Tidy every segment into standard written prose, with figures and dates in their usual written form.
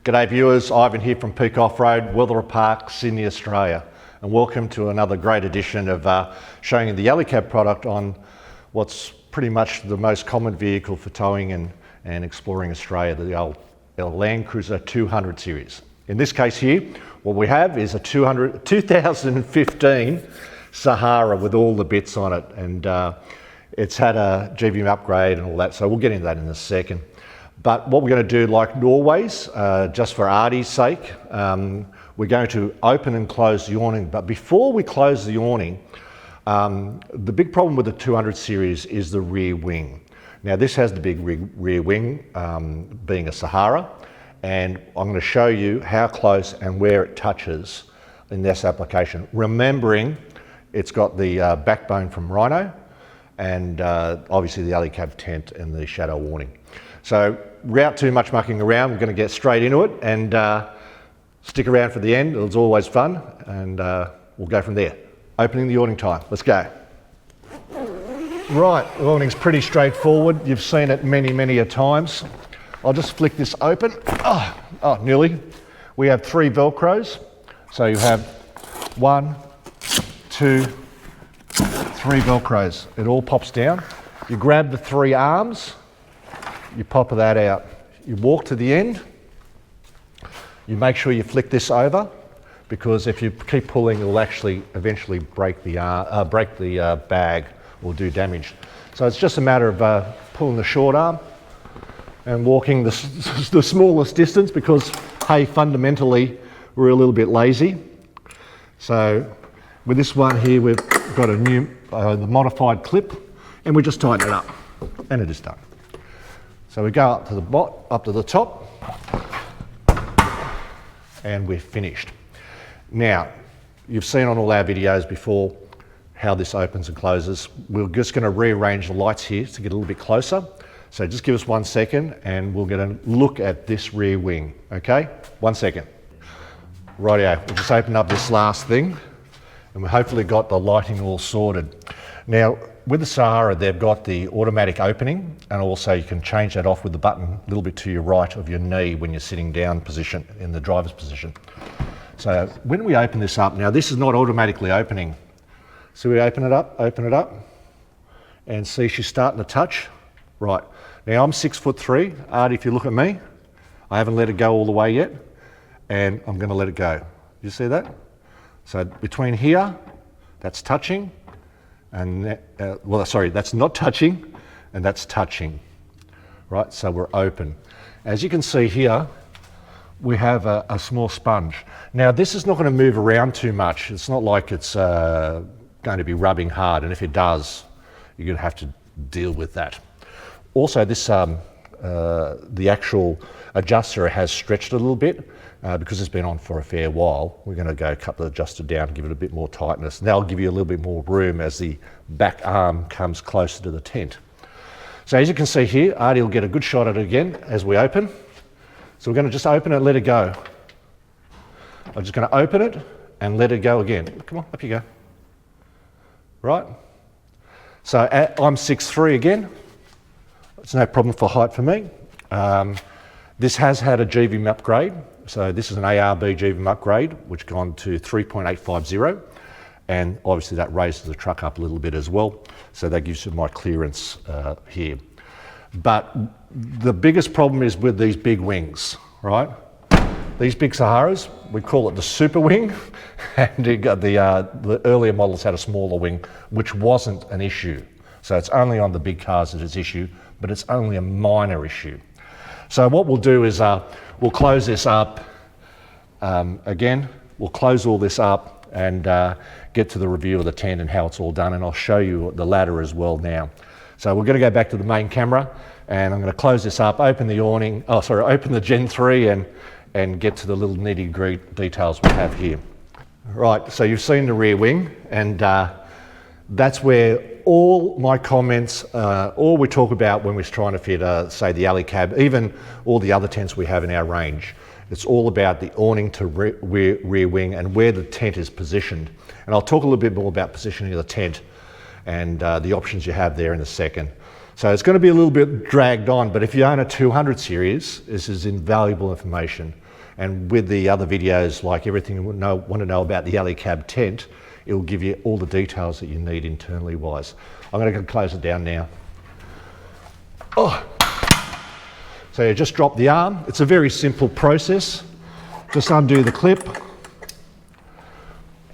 G'day viewers, Ivan here from Peak Off-Road, Wetherer Park, Sydney, Australia. And welcome to another great edition of showing you the Alu-Cab product on what's pretty much the most common vehicle for towing and exploring Australia, the old LandCruiser 200 series. In this case here, what we have is a 2015 Sahara with all the bits on it, and it's had a GVM upgrade and all that, so we'll get into that in a second. But what we're going to do, like always, just for Artie's sake, we're going to open and close the awning. But before we close the awning, the big problem with the 200 series is the rear wing. Now this has the big rear wing, being a Sahara, and I'm going to show you how close and where it touches in this application. Remembering it's got the backbone from Rhino and obviously the Alu-Cab tent and the Shadow Awning. So without too much mucking around, we're going to get straight into it and stick around for the end. It's always fun, and we'll go from there. Opening the awning time. Let's go. Right, the awning's pretty straightforward. You've seen it many a times. I'll just flick this open. Oh, nearly. We have 3 Velcros. So you have 1, 2, 3 Velcros. It all pops down. You grab the 3 arms. You pop that out. You walk to the end. You make sure you flick this over, because if you keep pulling, it'll actually eventually break the bag or do damage. So it's just a matter of pulling the short arm and walking the smallest distance, because, hey, fundamentally, we're a little bit lazy. So with this one here, we've got a new, the modified clip, and we just tighten it up, and it is done. So we go up to the top, and we're finished. Now, you've seen on all our videos before how this opens and closes. We're just going to rearrange the lights here to get a little bit closer. So just give us 1 second, and we'll get a look at this rear wing, okay? 1 second. Rightio, we'll just open up this last thing, and we hopefully got the lighting all sorted. Now, with the Sahara, they've got the automatic opening, and also you can change that off with the button a little bit to your right of your knee when you're sitting down position, in the driver's position. So when we open this up, now this is not automatically opening. So we open it up, and see she's starting to touch. Right, now I'm 6'3". Artie, if you look at me, I haven't let it go all the way yet, and I'm going to let it go. You see that? So between here, that's touching, and that's not touching, and that's touching. Right, so we're open. As you can see here, we have a small sponge. Now this is not going to move around too much. It's not like it's going to be rubbing hard, and if it does, you're going to have to deal with that. Also, this the actual adjuster has stretched a little bit because it's been on for a fair while. We're going to go cut the adjuster down and give it a bit more tightness. And that'll give you a little bit more room as the back arm comes closer to the tent. So as you can see here, Artie will get a good shot at it again as we open. So we're going to just open it and let it go. I'm just going to open it and let it go again. Come on, up you go. Right. So I'm 6'3" again. It's no problem for height for me. This has had a GVM upgrade. So this is an ARB GVM upgrade, which gone to 3.850. And obviously that raises the truck up a little bit as well. So that gives you my clearance here. But the biggest problem is with these big wings, right? These big Saharas, we call it the super wing, and you got the earlier models had a smaller wing, which wasn't an issue. So it's only on the big cars that it's issue, but it's only a minor issue. So what we'll do is we'll close this up again. We'll close all this up and get to the review of the tent and how it's all done, and I'll show you the ladder as well now. So we're going to go back to the main camera, and I'm going to close this up, open the awning, open the Gen 3 and get to the little nitty-gritty details we have here. Right, so you've seen the rear wing, and that's where all my comments, all we talk about when we're trying to fit, say, the Alu-Cab, even all the other tents we have in our range. It's all about the awning to rear wing and where the tent is positioned. And I'll talk a little bit more about positioning of the tent and the options you have there in a second. So it's going to be a little bit dragged on, but if you own a 200 series, this is invaluable information. And with the other videos, like everything you want to know about the AluCab tent, it will give you all the details that you need internally wise. I'm going to close it down now. Oh. So you just drop the arm. It's a very simple process. Just undo the clip,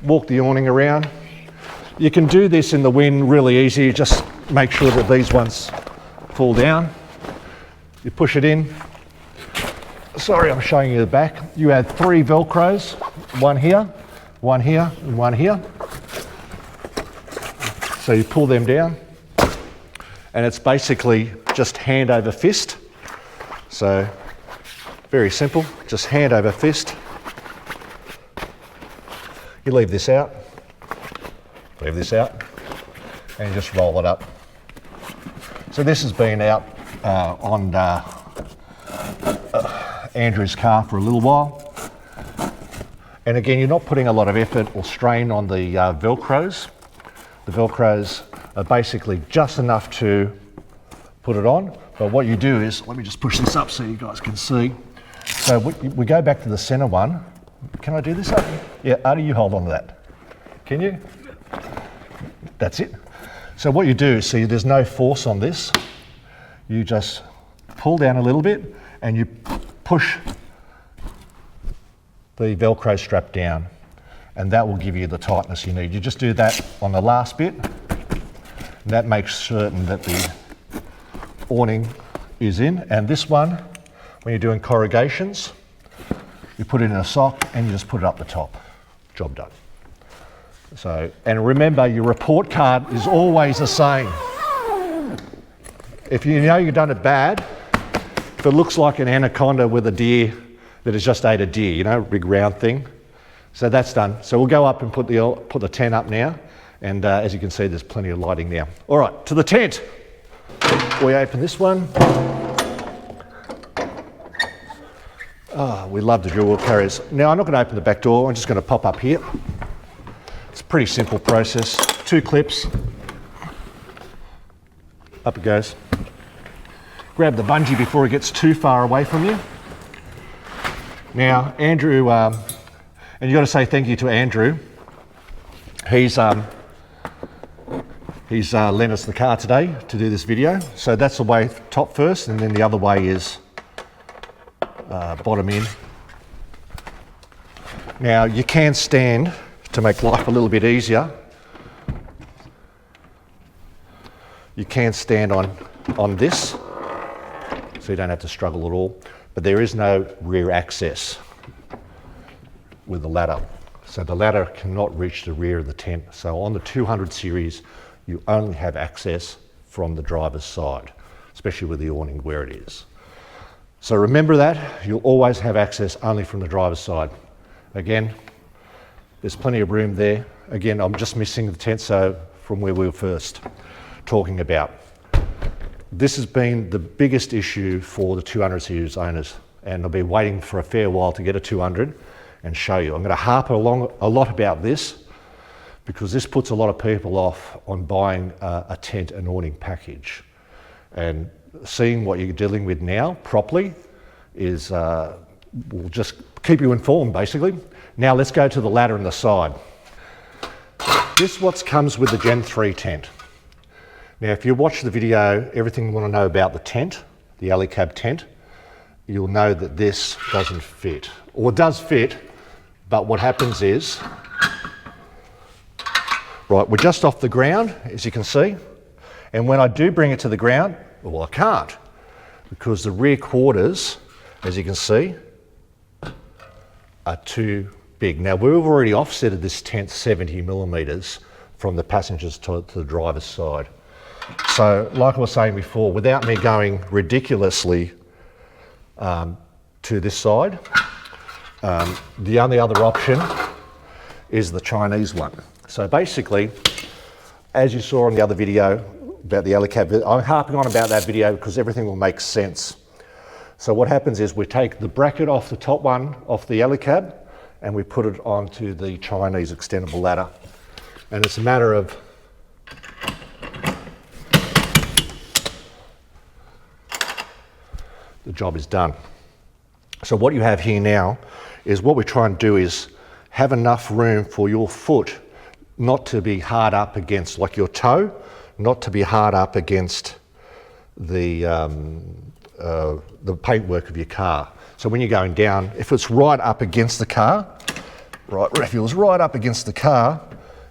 walk the awning around. You can do this in the wind really easy. Just make sure that these ones fall down. You push it in. Sorry, I'm showing you the back. You add 3 Velcros, one here, and one here. So you pull them down, and it's basically just hand over fist. So very simple, just hand over fist. You leave this out, and you just roll it up. So this has been out on Andrew's car for a little while. And again, you're not putting a lot of effort or strain on the Velcros. The Velcros are basically just enough to put it on. But what you do is, let me just push this up so you guys can see. So we go back to the center one. Can I do this, Artie? Yeah, Artie, you hold on to that. Can you? That's it. So what you do, see, there's no force on this. You just pull down a little bit and you push the Velcro strap down, and that will give you the tightness you need. You just do that on the last bit, and that makes certain that the awning is in. And this one, when you're doing corrugations, you put it in a sock and you just put it up the top. Job done. So, and remember, your report card is always the same. If you know you've done it bad, if it looks like an anaconda with a deer that has just ate a deer, you know, big round thing. So that's done. So we'll go up and put the tent up now. And as you can see, there's plenty of lighting now. All right, to the tent. We open this one. Oh, we love the dual wheel carriers. Now I'm not going to open the back door. I'm just going to pop up here. It's a pretty simple process. 2 clips. Up it goes. Grab the bungee before it gets too far away from you. Now, Andrew, and you've got to say thank you to Andrew. He's lent us the car today to do this video. So that's the way top first, and then the other way is bottom in. Now, you can stand to make life a little bit easier. You can stand on this, so you don't have to struggle at all. But there is no rear access with the ladder. So the ladder cannot reach the rear of the tent. So on the 200 series, you only have access from the driver's side, especially with the awning where it is. So remember that, you'll always have access only from the driver's side. Again, there's plenty of room there. Again, I'm just missing the tent, so from where we were first talking about. This has been the biggest issue for the 200 series owners, and I'll be waiting for a fair while to get a 200 and show you. I'm going to harp along a lot about this because this puts a lot of people off on buying a tent and awning package. And seeing what you're dealing with now properly is will just keep you informed, basically. Now let's go to the ladder and the side. This is what comes with the Gen 3 tent. Now, if you watch the video, everything you want to know about the tent, the AluCab tent, you'll know that this doesn't fit, or does fit, but what happens is, right, we're just off the ground, as you can see, and when I do bring it to the ground, well, I can't, because the rear quarters, as you can see, are too big. Now, we've already offsetted this tent 70 millimeters from the passengers to the driver's side. So, like I was saying before, without me going ridiculously to this side, the only other option is the Chinese one. So basically, as you saw on the other video about the AluCab, I'm harping on about that video because everything will make sense. So what happens is we take the bracket off the top one, off the AluCab, and we put it onto the Chinese extendable ladder. And it's a matter of the job is done. So what you have here now is what we try and do is have enough room for your foot not to be hard up against, like your toe, not to be hard up against the paintwork of your car. So when you're going down, if it's right up against the car, if it was right up against the car,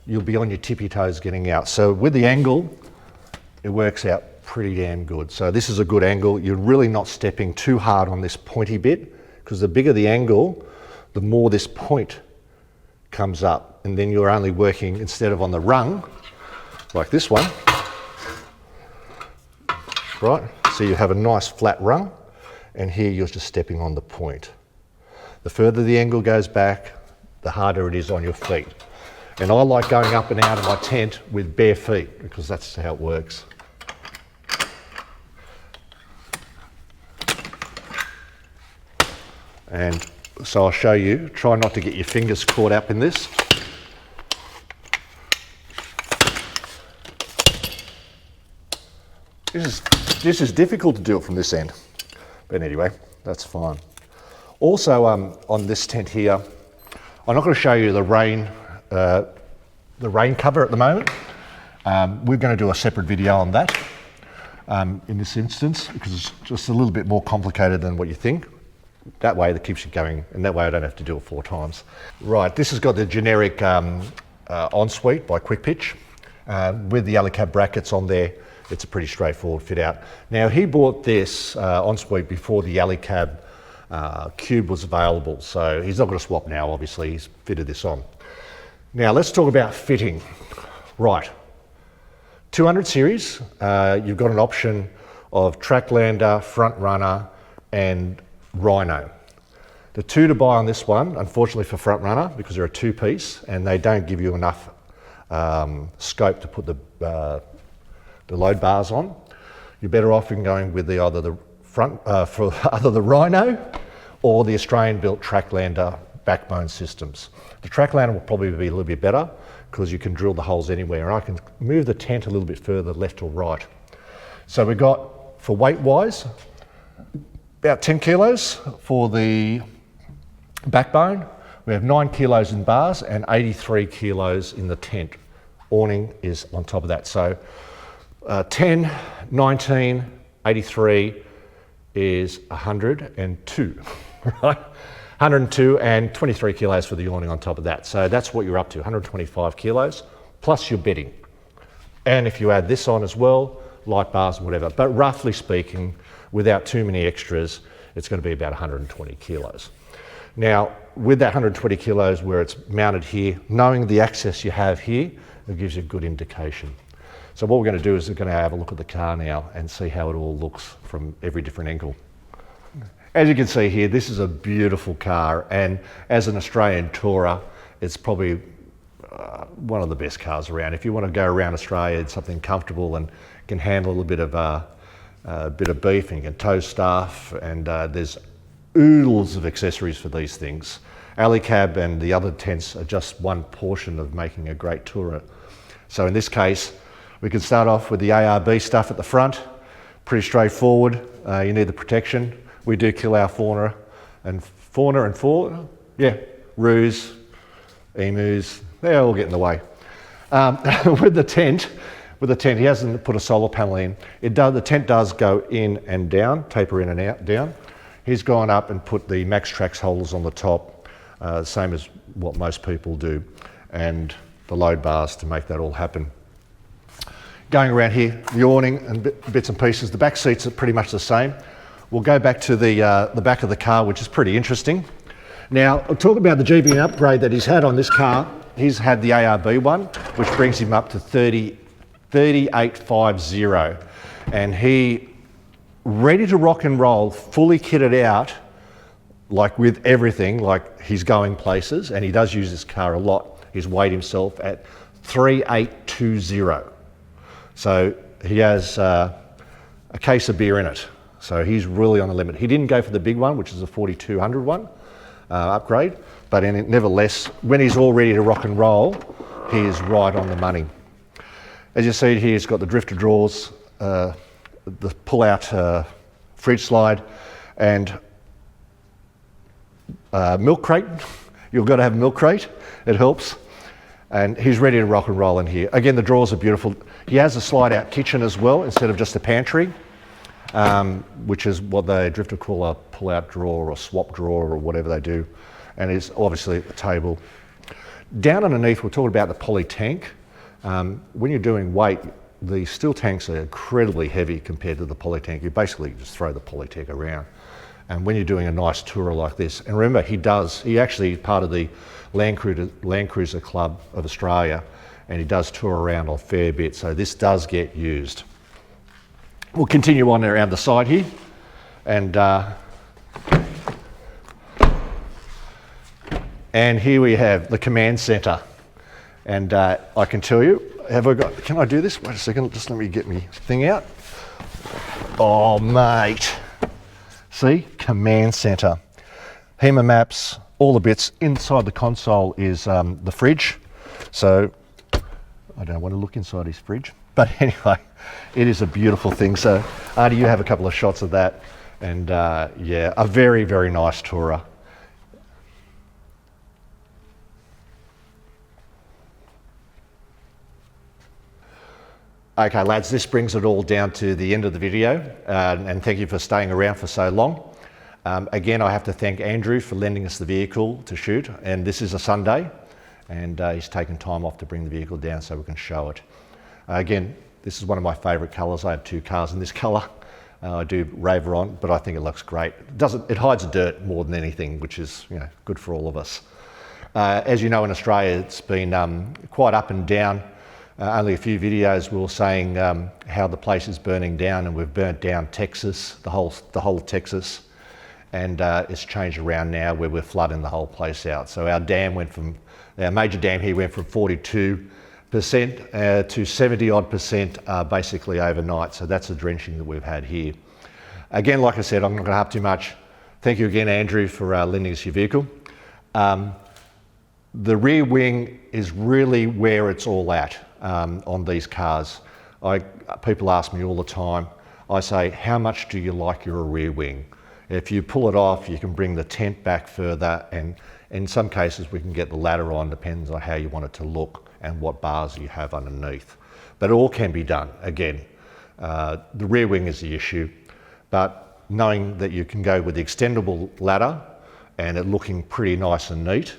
you'll be on your tippy toes getting out. So with the angle, it works out pretty damn good. So this is a good angle. You're really not stepping too hard on this pointy bit, because the bigger the angle, the more this point comes up, and then you're only working, instead of on the rung, like this one, right? So you have a nice flat rung, and here you're just stepping on the point. The further the angle goes back, the harder it is on your feet. And I like going up and out of my tent with bare feet, because that's how it works. And so I'll show you, try not to get your fingers caught up in this. This is difficult to do it from this end, but anyway, that's fine. Also on this tent here, I'm not going to show you the rain cover at the moment. We're going to do a separate video on that in this instance, because it's just a little bit more complicated than what you think. That way that keeps you going, and that way I don't have to do it 4 times. Right, this has got the generic ensuite by Quick Pitch. With the AluCab brackets on there, it's a pretty straightforward fit out. Now he bought this ensuite before the AluCab Cube was available, so he's not going to swap now, obviously, he's fitted this on. Now let's talk about fitting. Right, 200 series, you've got an option of Tracklander, Front Runner, and Rhino. The 2 to buy on this one, unfortunately for Front Runner, because they're a 2-piece and they don't give you enough scope to put the load bars on, you're better off in going with either the Rhino or the Australian-built Tracklander backbone systems. The Tracklander will probably be a little bit better because you can drill the holes anywhere, and I can move the tent a little bit further left or right. So we've got, for weight-wise, about 10 kilos for the backbone. We have 9 kilos in bars and 83 kilos in the tent. Awning is on top of that. So 10, 19, 83 is 102, right? 102 and 23 kilos for the awning on top of that. So that's what you're up to, 125 kilos plus your bedding. And if you add this on as well, light bars and whatever, but roughly speaking, without too many extras, it's going to be about 120 kilos. Now, with that 120 kilos where it's mounted here, knowing the access you have here, it gives you a good indication. So what we're going to do is we're going to have a look at the car now and see how it all looks from every different angle. As you can see here, this is a beautiful car, and as an Australian tourer, it's probably one of the best cars around. If you want to go around Australia, it's something comfortable and can handle a little bit of beef, and you can tow stuff, and there's oodles of accessories for these things. AluCab and the other tents are just one portion of making a great tourer. So in this case, we can start off with the ARB stuff at the front. Pretty straightforward. You need the protection. We do kill our fauna and roos, emus, they all get in the way. With the tent, he hasn't put a solar panel in. The tent does go in and down, taper in and out, down. He's gone up and put the Max-Trax holders on the top, same as what most people do, and the load bars to make that all happen. Going around here, the awning and bits and pieces, the back seats are pretty much the same. We'll go back to the back of the car, which is pretty interesting. Now, I'll talk about the GBM upgrade that he's had on this car. He's had the ARB one, which brings him up to 3850, and he ready to rock and roll, fully kitted out, like with everything, like he's going places, and he does use this car a lot. He's weighed himself at 3820. So he has a case of beer in it. So he's really on the limit. He didn't go for the big one, which is a 4200 one upgrade, but nevertheless, when he's all ready to rock and roll, he is right on the money. As you see here, he's got the drifter drawers, the pull-out fridge slide, and milk crate. You've got to have a milk crate, it helps. And he's ready to rock and roll in here. Again, the drawers are beautiful. He has a slide out kitchen as well, instead of just a pantry, which is what they drifter call a pull out drawer or swap drawer or whatever they do. And it's obviously at the table. Down underneath, we're talking about the poly tank. When you're doing weight, the steel tanks are incredibly heavy compared to the poly tank. You basically just throw the poly tank around. And when you're doing a nice tourer like this, and remember, he actually is part of the LandCruiser Club of Australia, and he does tour around a fair bit, so this does get used. We'll continue on around the side here, and here we have the command centre. And I can tell you, can I do this? Wait a second, just let me get my thing out. Oh, mate. See, command centre. HEMA maps, all the bits. Inside the console is the fridge. So, I don't want to look inside his fridge. But anyway, it is a beautiful thing. So, Artie, you have a couple of shots of that. And yeah, a very, very nice tourer. Okay, lads, this brings it all down to the end of the video, and thank you for staying around for so long. Again, I have to thank Andrew for lending us the vehicle to shoot, and this is a Sunday, and he's taken time off to bring the vehicle down so we can show it. Again, this is one of my favourite colours. I have 2 cars in this colour. I do raver on, but I think it looks great. It hides the dirt more than anything, which is good for all of us. As you know, in Australia, it's been quite up and down. Only a few videos we were saying how the place is burning down, and we've burnt down Texas, the whole of Texas, and it's changed around now where we're flooding the whole place out. So our major dam here went from 42% to 70-odd% basically overnight. So that's the drenching that we've had here. Again, like I said, I'm not going to harp too much. Thank you again, Andrew, for lending us your vehicle. The rear wing is really where it's all at. On these cars. People ask me all the time, I say, how much do you like your rear wing? If you pull it off, you can bring the tent back further, and in some cases we can get the ladder on, depends on how you want it to look and what bars you have underneath. But it all can be done. Again, the rear wing is the issue, but knowing that you can go with the extendable ladder and it looking pretty nice and neat,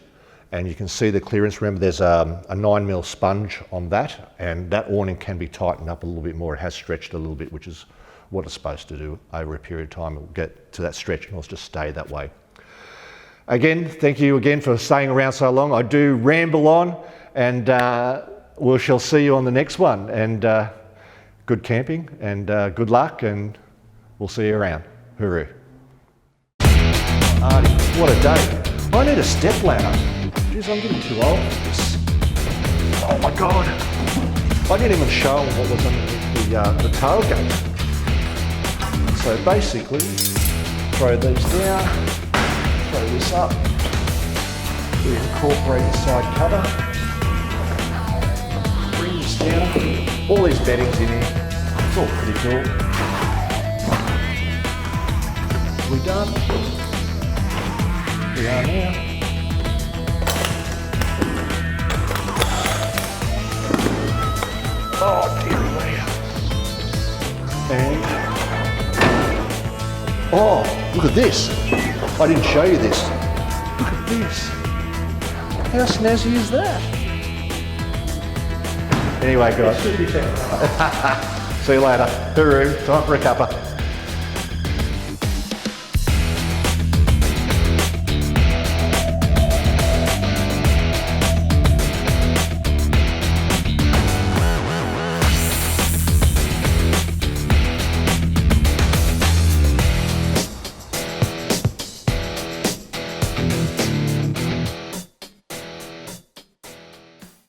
and you can see the clearance. Remember, there's a 9mm sponge on that, and that awning can be tightened up a little bit more. It has stretched a little bit, which is what it's supposed to do over a period of time. It will get to that stretch and it'll just stay that way. Again, thank you again for staying around so long. I do ramble on, and we shall see you on the next one. And good camping, and good luck, and we'll see you around. Hooroo. Artie, what a day. I need a step ladder. Jeez, I'm getting too old for this. Oh my God. I didn't even show them what was underneath the tailgate. So basically, throw these down, throw this up. We incorporate the side cover. Bring this down. All these beddings in here. It's all pretty cool. We done? We are now. Oh, dear me. And, oh, look at this. I didn't show you this. Look at this. How snazzy is that? Anyway, guys. See you later. Hooroo, time for a cuppa.